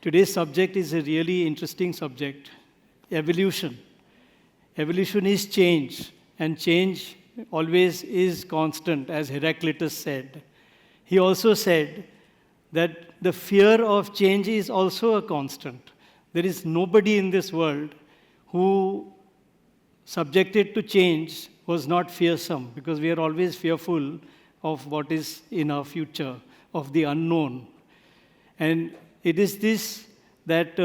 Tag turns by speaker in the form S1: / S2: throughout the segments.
S1: Today's subject is a really interesting subject, evolution. Evolution is change, and change always is constant, as Heraclitus said. He also said that the fear of change is also a constant. There is nobody in this world who, subjected to change, was not fearsome, because we are always fearful of what is in our future, of the unknown. And it is this that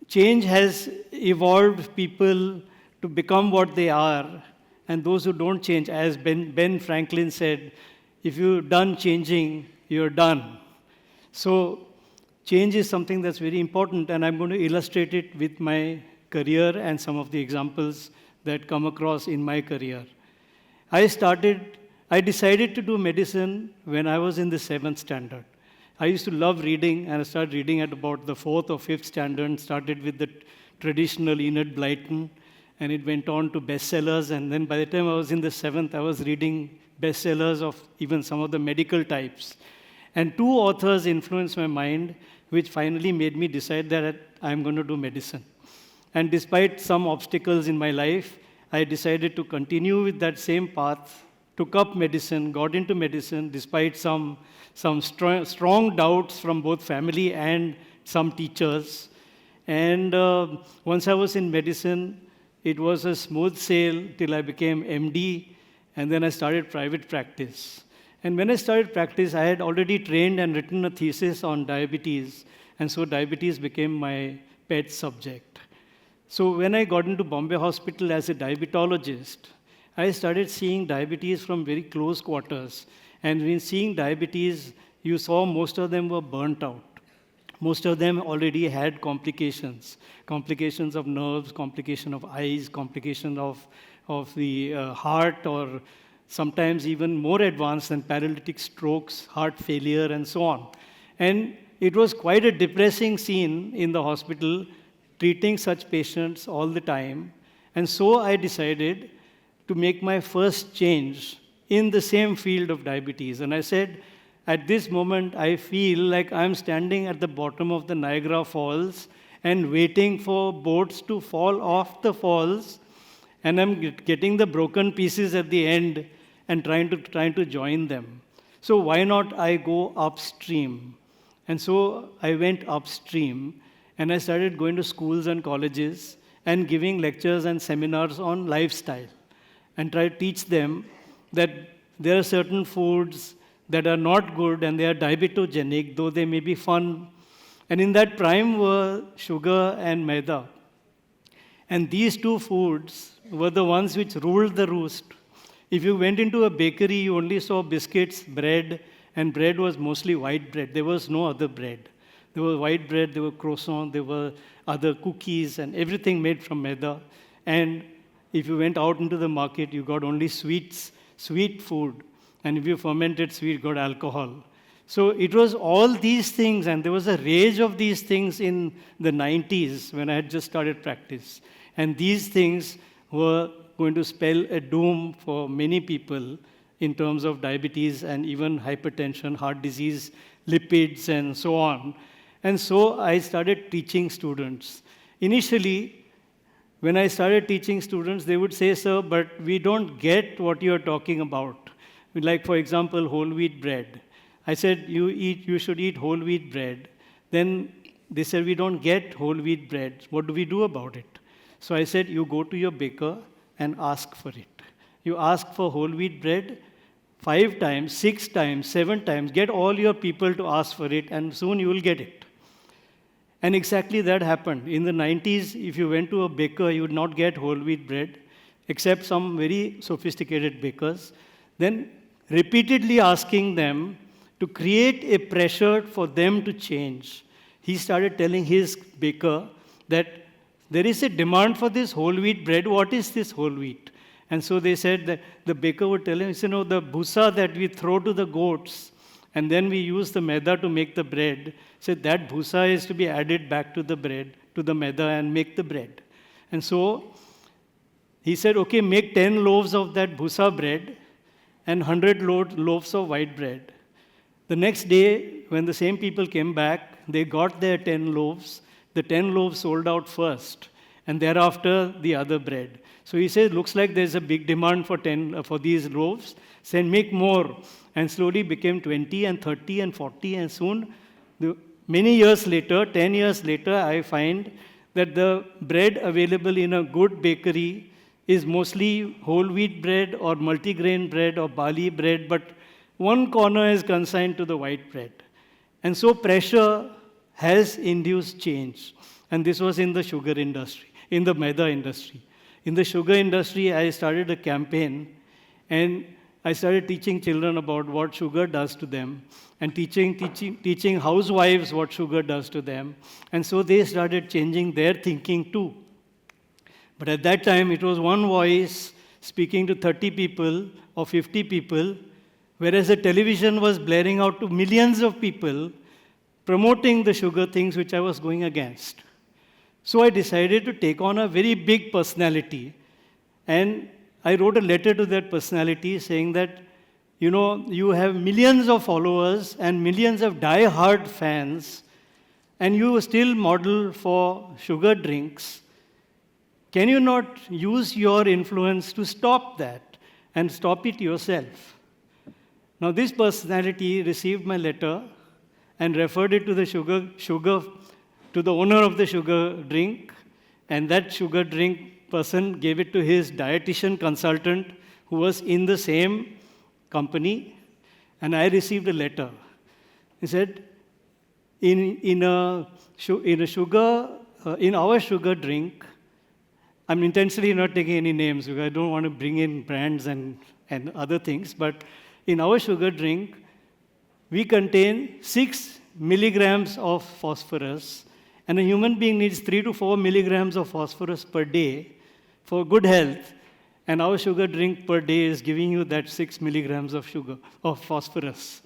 S1: change has evolved people to become what they are, and those who don't change, as Ben Franklin said, if you're done changing, you're done. So change is something that's very important, and I'm going to illustrate it with my career and some of the examples that come across in my career. I decided to do medicine when I was in the 7th standard. I used to love reading, and I started reading at about the 4th or 5th standard, started with the traditional Enid Blyton, and it went on to bestsellers, and then by the time I was in the 7th, I was reading bestsellers of even some of the medical types. And 2 authors influenced my mind, which finally made me decide that I'm going to do medicine. And despite some obstacles in my life, I decided to continue with that same path, took up medicine, got into medicine, despite some strong doubts from both family and some teachers. And once I was in medicine, it was a smooth sail till I became MD, and then I started private practice. And when I started practice, I had already trained and written a thesis on diabetes, and so diabetes became my pet subject. So when I got into Bombay Hospital as a diabetologist, I started seeing diabetes from very close quarters. And when seeing diabetes, you saw most of them were burnt out. Most of them already had complications of nerves, complication of eyes, complication of the heart, or sometimes even more advanced than paralytic strokes, heart failure, and so on. And it was quite a depressing scene in the hospital, treating such patients all the time. And so I decided to make my first change in the same field of diabetes. And I said, at this moment, I feel like I'm standing at the bottom of the Niagara Falls and waiting for boats to fall off the falls, and I'm getting the broken pieces at the end and trying to join them. So why not I go upstream? And so I went upstream, and I started going to schools and colleges and giving lectures and seminars on lifestyle, and try to teach them that there are certain foods that are not good and they are diabetogenic, though they may be fun. And in that prime were sugar and maida. And these 2 foods were the ones which ruled the roost. If you went into a bakery, you only saw biscuits, bread, and bread was mostly white bread. There was no other bread. There was white bread, there were croissants, there were other cookies, and everything made from maida. And if you went out into the market, you got only sweets, sweet food. And if you fermented sweet, you got alcohol. So it was all these things, and there was a rage of these things in the 90s when I had just started practice. And these things were going to spell a doom for many people in terms of diabetes and even hypertension, heart disease, lipids, and so on. And so I started teaching students. Initially, when I started teaching students, they would say, sir, but we don't get what you're talking about. Like, for example, whole wheat bread. I said, you should eat whole wheat bread. Then they said, we don't get whole wheat bread. What do we do about it? So I said, you go to your baker and ask for it. You ask for whole wheat bread 5 times, 6 times, 7 times. Get all your people to ask for it, and soon you will get it. And exactly that happened. In the 90s, if you went to a baker, you would not get whole wheat bread, except some very sophisticated bakers. Then repeatedly asking them to create a pressure for them to change. He started telling his baker that there is a demand for this whole wheat bread. What is this whole wheat? And so they said that the baker would tell him, you know, the bhusa that we throw to the goats, and then we use the maida to make the bread. Said that bhusa is to be added back to the bread, to the maida, and make the bread. And so he said, okay, make 10 loaves of that bhusa bread and 100 loaves of white bread. The next day, when the same people came back, they got their 10 loaves. The 10 loaves sold out first, and thereafter the other bread. So he said, looks like there's a big demand for these loaves. Said, make more. And slowly became 20 and 30 and 40, and soon, many years later, 10 years later, I find that the bread available in a good bakery is mostly whole wheat bread or multigrain bread or barley bread, but one corner is consigned to the white bread. And so pressure has induced change. And this was in the sugar industry, in the maida industry. In the sugar industry, I started a campaign, and I started teaching children about what sugar does to them, and teaching housewives what sugar does to them. And so they started changing their thinking too. But at that time, it was one voice speaking to 30 people or 50 people, whereas the television was blaring out to millions of people, promoting the sugar things which I was going against. So I decided to take on a very big personality. And I wrote a letter to that personality saying that, you know, you have millions of followers and millions of die-hard fans, and you still model for sugar drinks. Can you not use your influence to stop that and stop it yourself? Now, this personality received my letter and referred it to the to the owner of the sugar drink, and that sugar drink person gave it to his dietitian consultant who was in the same company, and I received a letter. He said, in our sugar drink, I'm intentionally not taking any names because I don't want to bring in brands and other things, but in our sugar drink, we contain 6 milligrams of phosphorus, and a human being needs 3 to 4 milligrams of phosphorus per day for good health, and our sugar drink per day is giving you that 6 milligrams of phosphorus.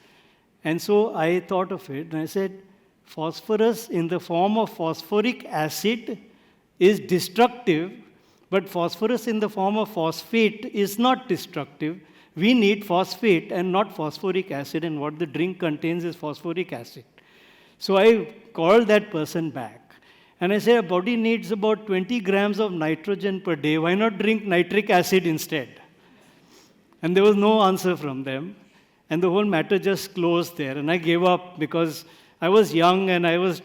S1: And so I thought of it, and I said, phosphorus in the form of phosphoric acid is destructive, but phosphorus in the form of phosphate is not destructive. We need phosphate and not phosphoric acid, and what the drink contains is phosphoric acid. So I called that person back, and I said, a body needs about 20 grams of nitrogen per day. Why not drink nitric acid instead? And there was no answer from them, and the whole matter just closed there, and I gave up because I was young and I was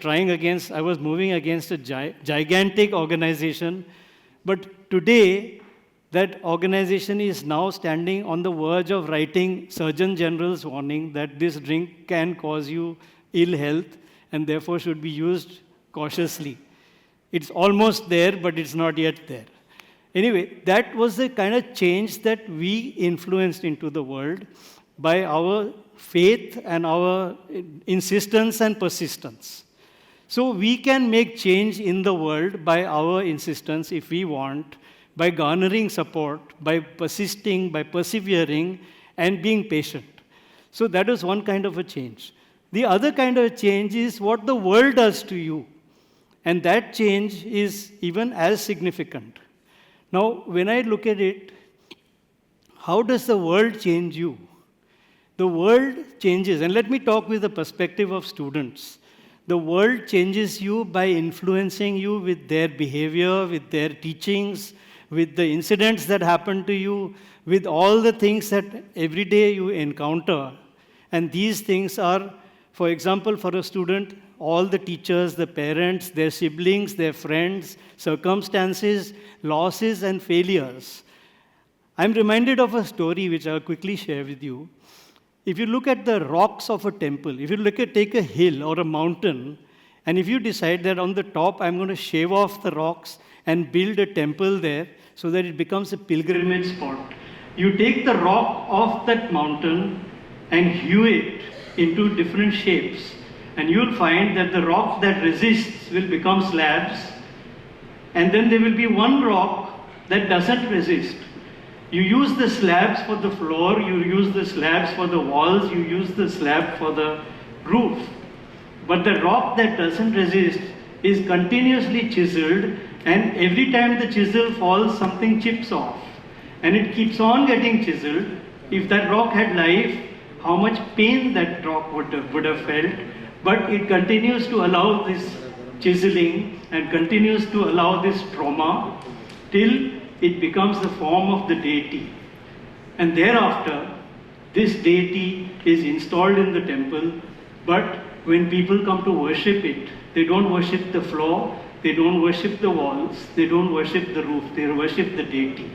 S1: moving against a gigantic organization. But today, that organization is now standing on the verge of writing Surgeon General's warning that this drink can cause you ill health and therefore should be used cautiously. It's almost there, but it's not yet there. Anyway, that was the kind of change that we influenced into the world by our faith and our insistence and persistence. So we can make change in the world by our insistence if we want, by garnering support, by persisting, by persevering, and being patient. So that is one kind of a change. The other kind of a change is what the world does to you. And that change is even as significant. Now, when I look at it, how does the world change you? The world changes, and let me talk with the perspective of students. The world changes you by influencing you with their behavior, with their teachings, with the incidents that happen to you, with all the things that every day you encounter. And these things are, for example, for a student, all the teachers, the parents, their siblings, their friends, circumstances, losses, and failures. I'm reminded of a story which I'll quickly share with you. If you look at the rocks of a temple, if you take a hill or a mountain, and if you decide that on the top I'm going to shave off the rocks and build a temple there so that it becomes a pilgrimage spot, you take the rock off that mountain and hew it into different shapes, and you'll find that the rock that resists will become slabs, and then there will be one rock that doesn't resist. You use the slabs for the floor, you use the slabs for the walls, you use the slab for the roof. But the rock that doesn't resist is continuously chiseled, and every time the chisel falls, something chips off. And it keeps on getting chiseled. If that rock had life, how much pain that drop would have felt, but it continues to allow this chiseling and continues to allow this trauma till it becomes the form of the deity. And thereafter, this deity is installed in the temple, but when people come to worship it, they don't worship the floor, they don't worship the walls, they don't worship the roof, they worship the deity.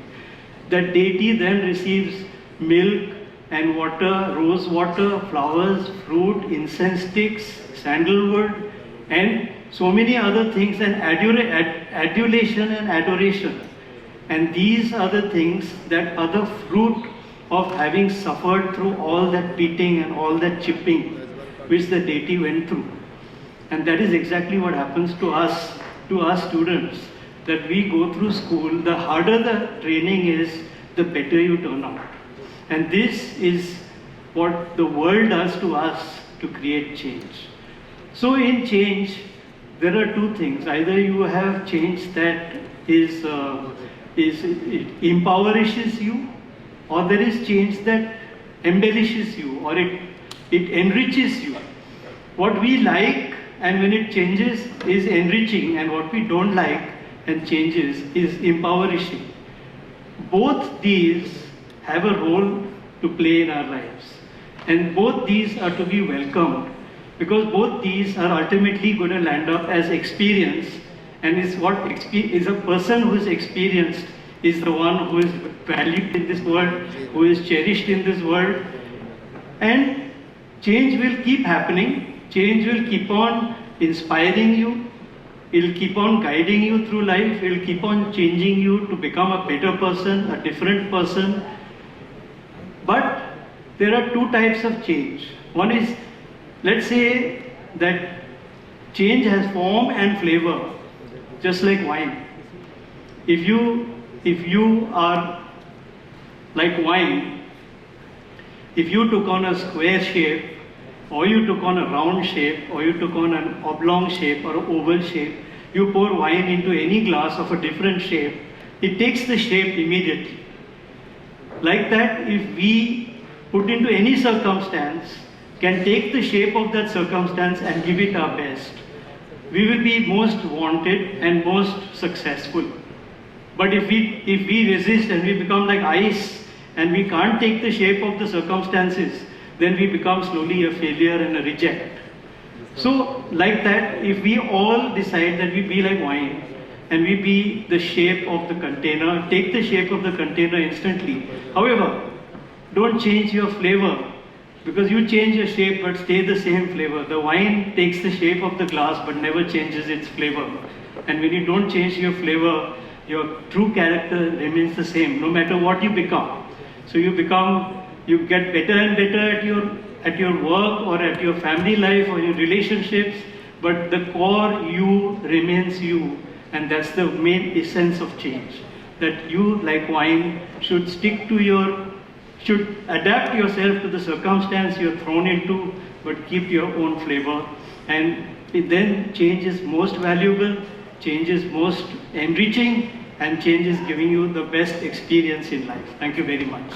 S1: That deity then receives milk and water, rose water, flowers, fruit, incense sticks, sandalwood, and so many other things, and adulation and adoration. And these are the things that are the fruit of having suffered through all that beating and all that chipping which the deity went through. And that is exactly what happens to us students, that we go through school, the harder the training is, the better you turn out. And this is what the world does to us to create change. So in change, there are two things. Either you have change that it impoverishes you, or there is change that embellishes you, or it enriches you. What we like and when it changes is enriching, and what we don't like and changes is impoverishing. Both these have a role to play in our lives, and both these are to be welcomed, because both these are ultimately going to land up as experience, and is a person who is experienced is the one who is valued in this world, who is cherished in this world. And change will keep happening, change will keep on inspiring you, it will keep on guiding you through life, it will keep on changing you to become a better person, a different person. But there are two types of change. One is, let's say that change has form and flavor, just like wine. If you are like wine, if you took on a square shape, or you took on a round shape, or you took on an oblong shape or an oval shape, you pour wine into any glass of a different shape, it takes the shape immediately. Like that, if we put into any circumstance, can take the shape of that circumstance and give it our best, we will be most wanted and most successful. But if we resist and we become like ice and we can't take the shape of the circumstances, then we become slowly a failure and a reject. So like that, if we all decide that we be like wine and we be the shape of the container, take the shape of the container instantly. However, don't change your flavor, because you change your shape but stay the same flavor. The wine takes the shape of the glass but never changes its flavor. And when you don't change your flavor, your true character remains the same, no matter what you become. So you get better and better at your work or at your family life or your relationships, but the core you remains you, and that's the main essence of change. That you, like wine, should adapt yourself to the circumstance you're thrown into, but keep your own flavor. And then change is most valuable, change is most enriching, and change is giving you the best experience in life. Thank you very much.